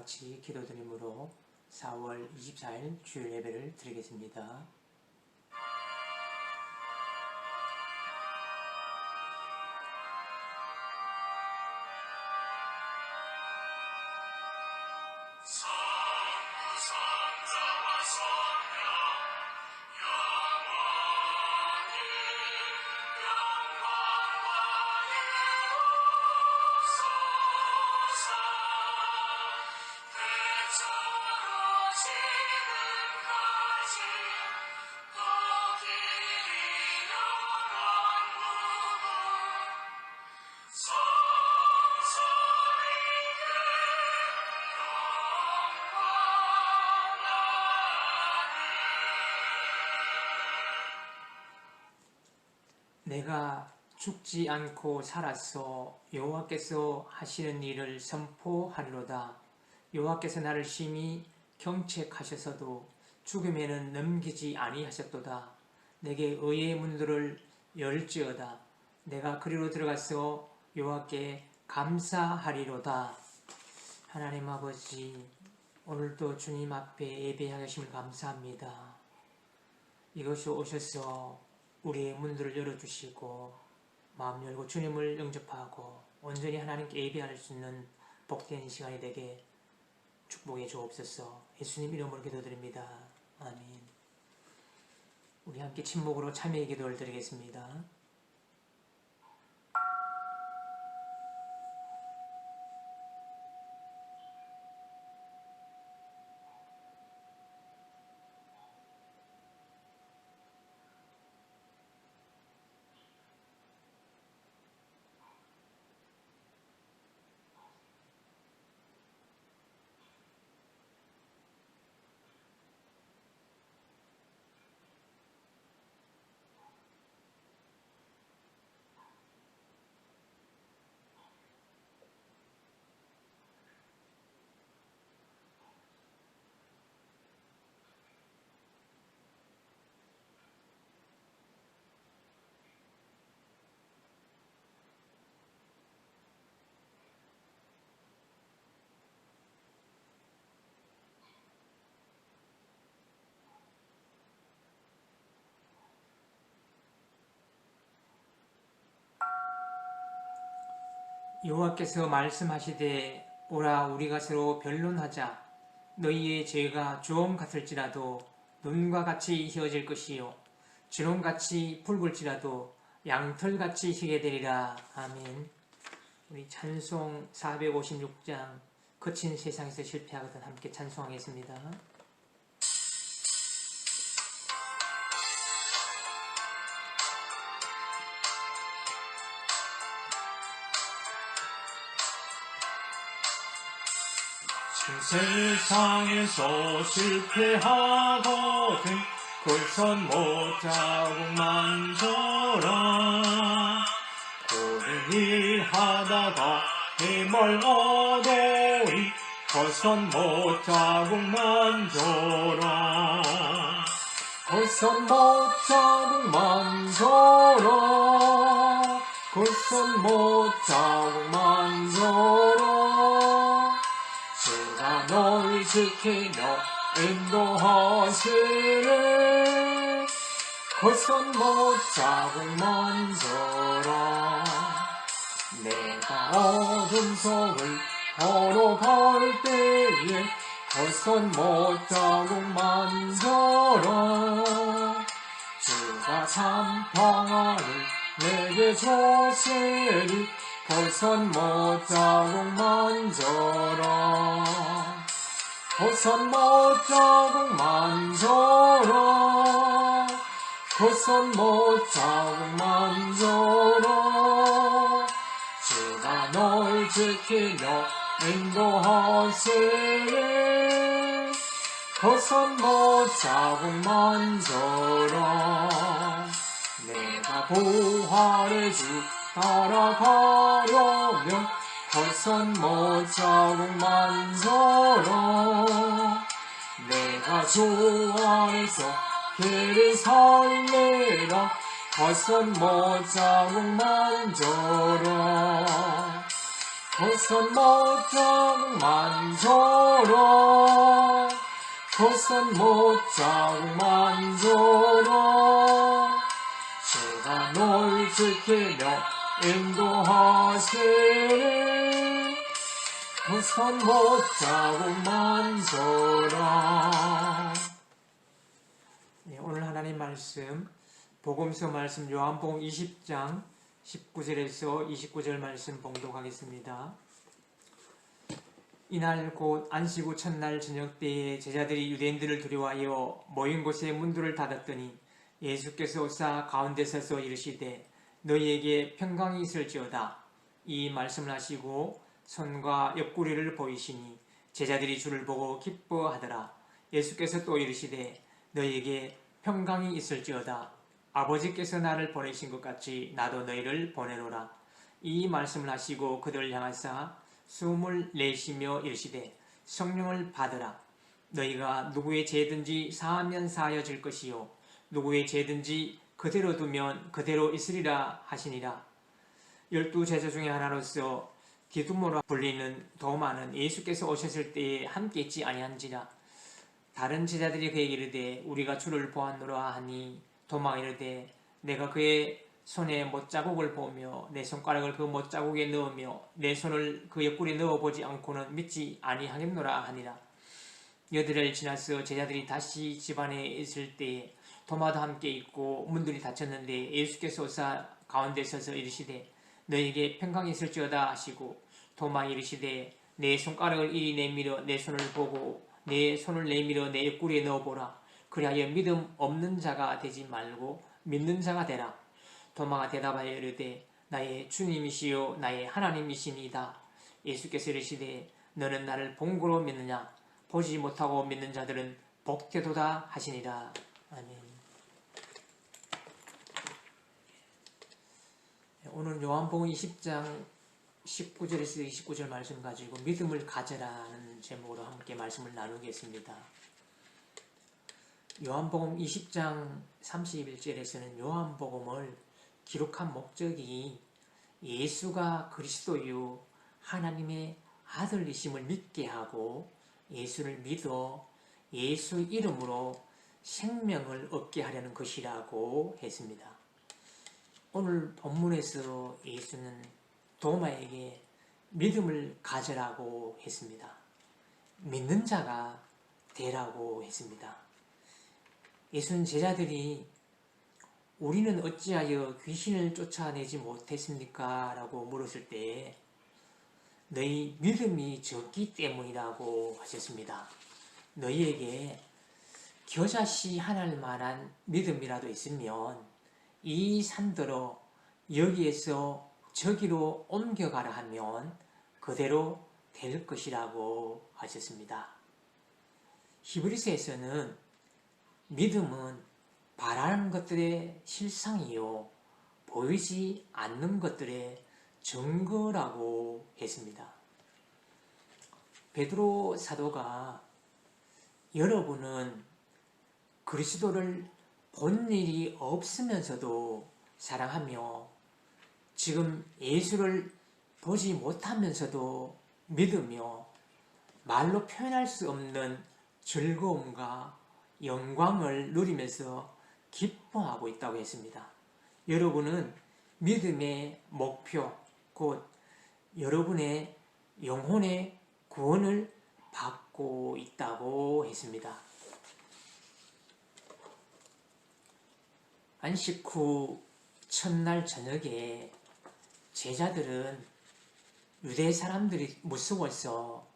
같이 기도드림으로 4월 24일 주일 예배를 드리겠습니다. 내가 죽지 않고 살았어 여호와께서 하시는 일을 선포하리로다. 여호와께서 나를 심히 경책하셔서도 죽음에는 넘기지 아니하셨도다. 내게 의의 문들을 열지어다. 내가 그리로 들어가서 여호와께 감사하리로다. 하나님 아버지, 오늘도 주님 앞에 예배하게 하심을 감사합니다. 이것이 오셔서 우리의 문들을 열어주시고 마음 열고 주님을 영접하고 온전히 하나님께 예배할 수 있는 복된 시간이 되게 축복해 주옵소서. 예수님 이름으로 기도드립니다. 아멘. 우리 함께 침묵으로 참여의 기도를 드리겠습니다. 여호와께서 말씀하시되 오라 우리가 서로 변론하자. 너희의 죄가 주홍 같을지라도 눈과 같이 희어질 것이요 진홍같이 붉을지라도 양털같이 희게 되리라. 아멘. 우리 찬송 456장 거친 세상에서 실패하거든 함께 찬송하겠습니다. 세상에서 실패하거든 골선 못자국만 져라. 옳은 일 하다가 힘을 얻으리 골선 못자국만 져라. 골선 못자국만 져라. 골선 못자국만 져라. 주가 너희 지키며 인도하시네. 골선 못자국만 져라. 내가 어둠 속을 걸어갈 때에 골선 못자국만 져라. 주가 참 평안을 내게 주시리. 골선 못자국만 져라. 골선 못자국만 져라. 골선 못자국만 져라. 주가 널 지키며 인도하시네. 골선 못자국만 져라. 내가 부활의 주 따라가려면 골선 못자국만 져라. 내가 주 안에서 길이 살리라. 골선 못자국만 져라. 거선 못자국만 서로 거선 못자국만 서로 제가 널 지키며 인도하시리 거선 못자국만 서로. 네, 오늘 하나님 말씀 복음서 말씀 요한복음 20장 19절에서 29절 말씀 봉독하겠습니다. 이날 곧 안식 후 첫날 저녁 때에 제자들이 유대인들을 두려워하여 모인 곳에 문들을 닫았더니 예수께서 오사 가운데 서서 이르시되 너희에게 평강이 있을지어다. 이 말씀을 하시고 손과 옆구리를 보이시니 제자들이 주를 보고 기뻐하더라. 예수께서 또 이르시되 너희에게 평강이 있을지어다. 아버지께서 나를 보내신 것 같이 나도 너희를 보내노라. 이 말씀을 하시고 그들을 향하사 숨을 내쉬며 이르시되 성령을 받으라. 너희가 누구의 죄든지 사하면 사하여질 것이요 누구의 죄든지 그대로 두면 그대로 있으리라 하시니라. 12 제자 중에 하나로서 디두모라 불리는 도마는 예수께서 오셨을 때에 함께 있지 아니한지라. 다른 제자들이 그에게 이르되 우리가 주를 보았노라 하니 도마가 이르되 내가 그의 손에 못자국을 보며 내 손가락을 그 못자국에 넣으며 내 손을 그 옆구리에 넣어보지 않고는 믿지 아니하겠노라 하니라. 여드레를 지나서 제자들이 다시 집안에 있을 때에 도마도 함께 있고 문들이 닫혔는데 예수께서 오사 가운데 서서 이르시되 너에게 평강이 있을지어다 하시고 도마 이르시되 내 손가락을 이리 내밀어 내 손을 보고 내 손을 내밀어 내 옆구리에 넣어보라. 그리하여 믿음 없는 자가 되지 말고 믿는 자가 되라. 도마가 대답하여 이르되 나의 주님이시요 나의 하나님이시니이다. 예수께서 이르시되 너는 나를 본 거로 믿느냐? 보지 못하고 믿는 자들은 복되도다 하시니라. 아멘. 오늘 요한복음 20장 19절에서 29절 말씀 가지고 믿음을 가져라는 제목으로 함께 말씀을 나누겠습니다. 요한복음 20장 31절에서는 요한복음을 기록한 목적이 예수가 그리스도요 하나님의 아들이심을 믿게 하고 예수를 믿어 예수 이름으로 생명을 얻게 하려는 것이라고 했습니다. 오늘 본문에서 예수는 도마에게 믿음을 가져라고 했습니다. 믿는 자가 되라고 했습니다. 예수는 제자들이 우리는 어찌하여 귀신을 쫓아내지 못했습니까? 라고 물었을 때 너희 믿음이 적기 때문이라고 하셨습니다. 너희에게 겨자씨 하나일 만한 믿음이라도 있으면 이 산더러 여기에서 저기로 옮겨가라 하면 그대로 될 것이라고 하셨습니다. 히브리서에서는 믿음은 바라는 것들의 실상이요 보이지 않는 것들의 증거라고 했습니다. 베드로 사도가 여러분은 그리스도를 본 일이 없으면서도 사랑하며 지금 예수를 보지 못하면서도 믿으며 말로 표현할 수 없는 즐거움과 영광을 누리면서 기뻐하고 있다고 했습니다. 여러분은 믿음의 목표, 곧 여러분의 영혼의 구원을 받고 있다고 했습니다. 안식 후 첫날 저녁에 제자들은 유대 사람들이 무서워서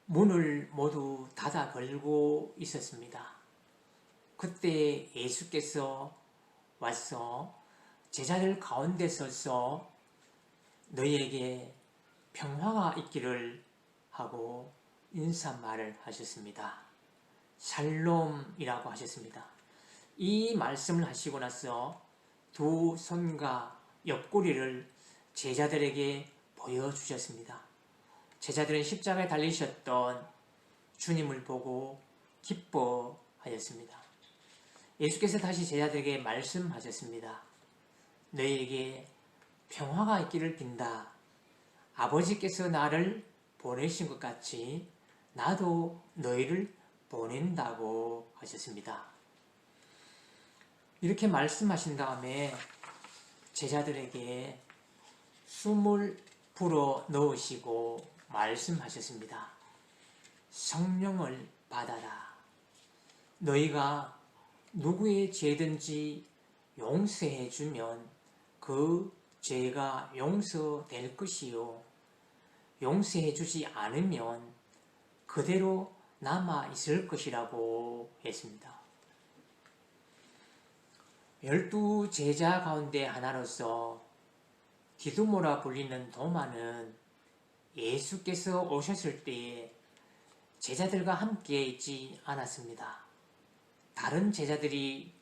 문을 모두 닫아 걸고 있었습니다. 그때 예수께서 와서 제자들 가운데 서서 너희에게 평화가 있기를 하고 인사말을 하셨습니다. 샬롬이라고 하셨습니다. 이 말씀을 하시고 나서 두 손과 옆구리를 제자들에게 보여주셨습니다. 제자들은 십자가에 달리셨던 주님을 보고 기뻐하였습니다. 예수께서 다시 제자들에게 말씀하셨습니다. 너희에게 평화가 있기를 빈다. 아버지께서 나를 보내신 것 같이 나도 너희를 보낸다고 하셨습니다. 이렇게 말씀하신 다음에 제자들에게 숨을 불어 넣으시고 말씀하셨습니다. 성령을 받아라. 너희가 누구의 죄든지 용서해 주면 그 죄가 용서될 것이요, 용서해 주지 않으면 그대로 남아 있을 것이라고 했습니다. 12 제자 가운데 하나로서 디두모라 불리는 도마는 예수께서 오셨을 때에 제자들과 함께 있지 않았습니다. 다른 제자들이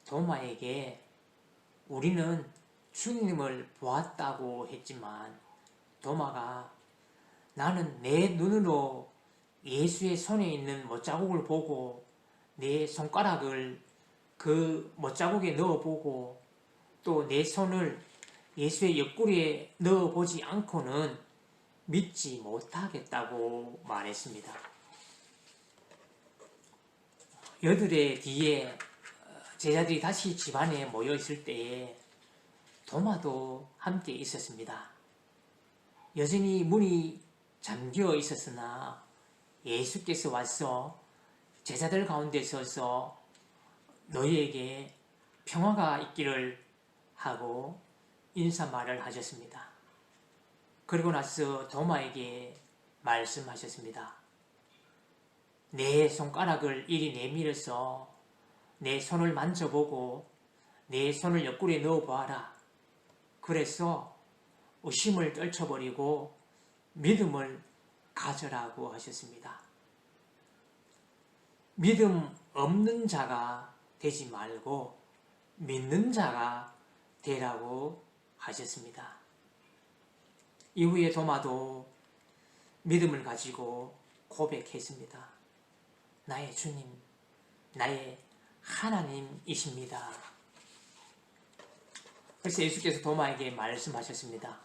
도마에게 우리는 주님을 보았다고 했지만, 도마가 나는 내 눈으로 예수의 손에 있는 못자국을 보고 내 손가락을 그 못자국에 넣어보고 또 내 손을 예수의 옆구리에 넣어보지 않고는 믿지 못하겠다고 말했습니다. 여들의 뒤에 제자들이 다시 집안에 모여 있을 때에 도마도 함께 있었습니다. 여전히 문이 잠겨 있었으나 예수께서 와서 제자들 가운데 서서 너희에게 평화가 있기를 하고 인사말을 하셨습니다. 그리고 나서 도마에게 말씀하셨습니다. 내 손가락을 이리 내밀어서 내 손을 만져보고 내 손을 옆구리에 넣어보아라. 그래서 의심을 떨쳐버리고 믿음을 가져라고 하셨습니다. 믿음 없는 자가 되지 말고 믿는 자가 되라고 하셨습니다. 이후에 도마도 믿음을 가지고 고백했습니다. 나의 주님, 나의 하나님이십니다. 그래서 예수께서 도마에게 말씀하셨습니다.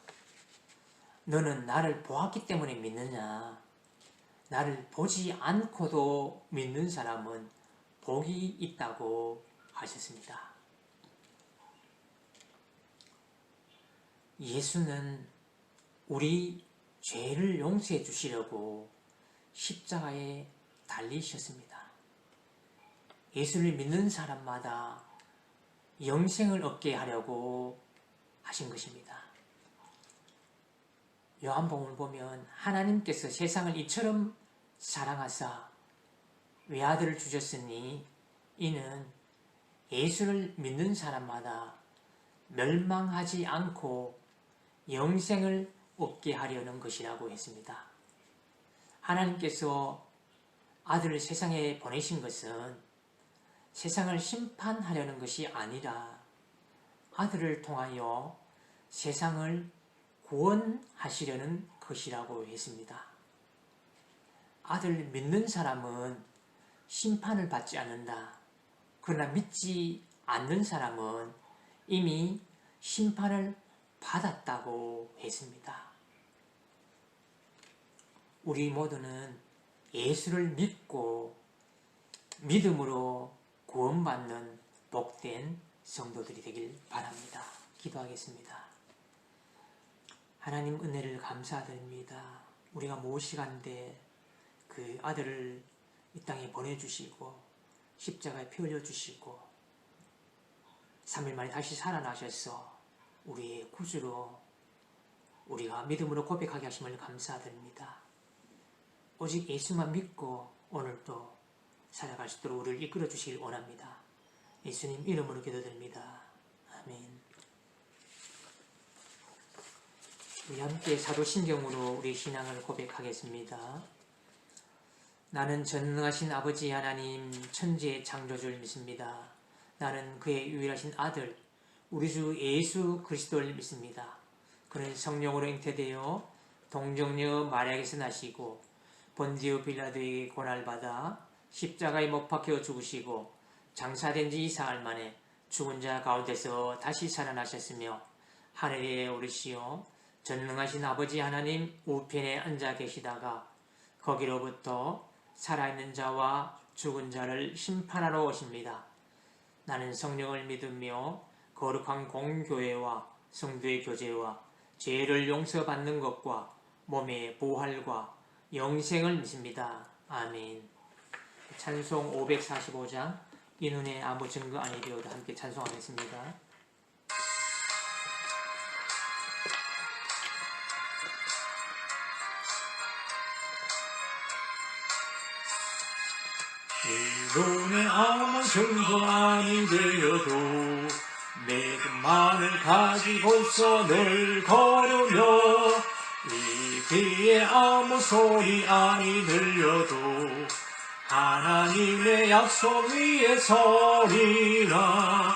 너는 나를 보았기 때문에 믿느냐? 나를 보지 않고도 믿는 사람은 복이 있다고 하셨습니다. 예수는 우리 죄를 용서해 주시려고 십자가에 달리셨습니다. 예수를 믿는 사람마다 영생을 얻게 하려고 하신 것입니다. 요한복음을 보면 하나님께서 세상을 이처럼 사랑하사 외아들을 주셨으니 이는 예수를 믿는 사람마다 멸망하지 않고 영생을 얻게 하려는 것이라고 했습니다. 하나님께서 아들을 세상에 보내신 것은 세상을 심판하려는 것이 아니라 아들을 통하여 세상을 구원하시려는 것이라고 했습니다. 아들 믿는 사람은 심판을 받지 않는다. 그러나 믿지 않는 사람은 이미 심판을 받았다고 했습니다. 우리 모두는 예수를 믿고 믿음으로 구원받는 복된 성도들이 되길 바랍니다. 기도하겠습니다. 하나님 은혜를 감사드립니다. 우리가 무엇이간데 그 아들을 이 땅에 보내주시고 십자가에 피 흘려주시고 3일 만에 다시 살아나셔서 우리의 구주로 우리가 믿음으로 고백하게 하심을 감사드립니다. 오직 예수만 믿고 오늘도 살아갈 수 있도록 우리를 이끌어 주시길 원합니다. 예수님 이름으로 기도드립니다. 아멘. 우리 함께 사도신경으로 우리 신앙을 고백하겠습니다. 나는 전능하신 아버지 하나님 천지의 창조주를 믿습니다. 나는 그의 유일하신 아들 우리 주 예수 그리스도를 믿습니다. 그는 성령으로 잉태되어 동정녀 마리아에게서 나시고 본디오 빌라도에게 고난을 받아 십자가에 못 박혀 죽으시고 장사된 지 4일 만에 죽은 자 가운데서 다시 살아나셨으며 하늘에 오르시어 전능하신 아버지 하나님 우편에 앉아 계시다가 거기로부터 살아있는 자와 죽은 자를 심판하러 오십니다. 나는 성령을 믿으며 거룩한 공교회와 성도의 교제와 죄를 용서받는 것과 몸의 부활과 영생을 믿습니다. 아멘. 찬송 545장 이 눈에 아무 증거 아니 되어도 함께 찬송하겠습니다. 이 눈에 아무 증거 아니 되어도 믿음만을 가지고서 늘 걸으며 이 귀에 아무 소리 아니 들려도 하나님의 약속 위에 서리라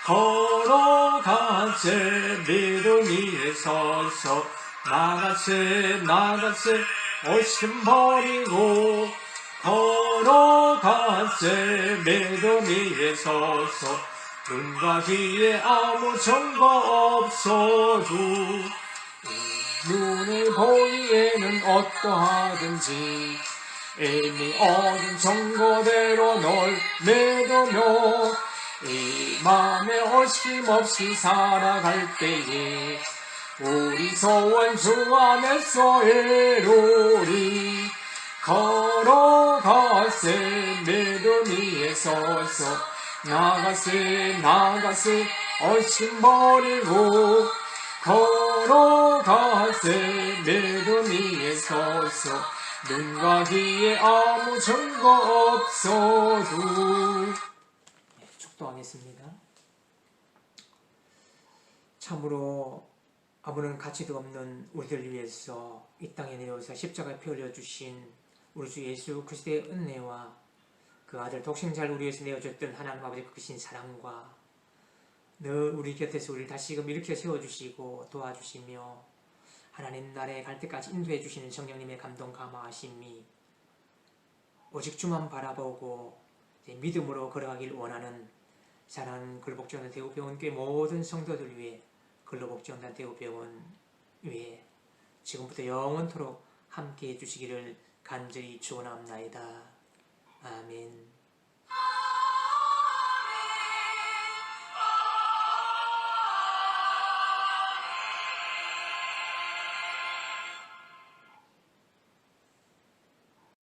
걸어가세 믿음 위에 서서 나가세 옷심 버리고 걸어가세 믿음 위에 서서 눈과 귀에 아무 증거 없어도 눈에 보이에는 어떠하든지 이미 얻은 증거대로 널 믿으며 이 맘에 얼심없이 살아갈 때에 우리 소원 주 안에서 이루리 걸어가세 믿음 위에 서서 나가세 얼심 버리고 걸어가세 믿음 위에 서서 눈과 귀에 아무 증거 없어도. 축도하겠습니다. 참으로 아무런 가치도 없는 우리들 위해서 이 땅에 내려오사 십자가에 피 흘려주신 우리 주 예수 그리스도의 은혜와 그 아들 독생자를 우리 위해서 내어줬던 하나님 아버지의 크신 사랑과 늘 우리 곁에서 우리를 다시금 일으켜 세워주시고 도와주시며 하나님 나라에 갈 때까지 인도해 주시는 성령님의 감동 감화하심이 오직 주만 바라보고 믿음으로 걸어가길 원하는 사랑하는 글복지원단 대우병원교회 모든 성도들 위해 글로복지원단 대우병원 위해 지금부터 영원토록 함께해 주시기를 간절히 축원합나이다. 아멘.